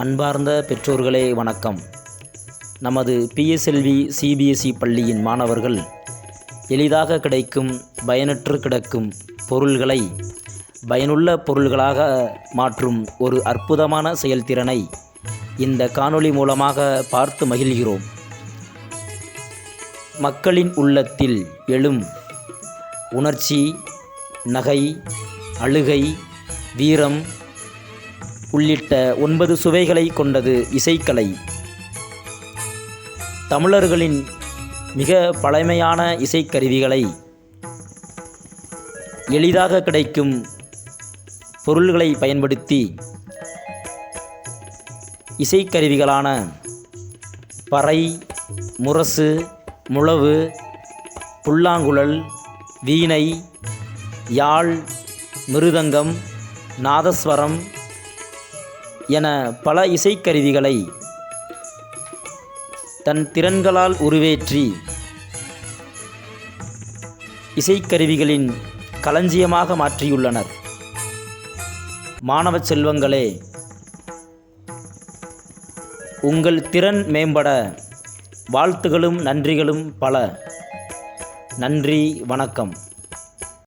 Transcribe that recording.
அன்பார்ந்த பெற்றோர்களே வணக்கம். நமது பிஎஸ்எல்வி சிபிஎஸ்இ பள்ளியின் மாணவர்கள் எளிதாக கிடைக்கும் பயனற்று கிடக்கும் பொருள்களை பயனுள்ள பொருள்களாக மாற்றும் ஒரு அற்புதமான செயல்திறனை இந்த காணொளி மூலமாக பார்த்து மகிழ்கிறோம். மக்களின் உள்ளத்தில் எழும் உணர்ச்சி, நகை, அழுகை, வீரம் உள்ளிட்ட 9 சுவைகளை கொண்டது இசைக்கலை. தமிழர்களின் மிக பழமையான இசைக்கருவிகளை எளிதாக கிடைக்கும் பொருள்களை பயன்படுத்தி இசைக்கருவிகளான பறை, முரசு, முழவு, புல்லாங்குழல், வீணை, யாழ், மிருதங்கம், நாதஸ்வரம் என பல இசைக்கருவிகளை தன் திறன்களால் உருவேற்றி இசைக்கருவிகளின் களஞ்சியமாக மாற்றியுள்ளனர். மாணவ செல்வங்களே, உங்கள் திறன் மேம்பட வாழ்த்துகளும் நன்றிகளும் பல. நன்றி, வணக்கம்.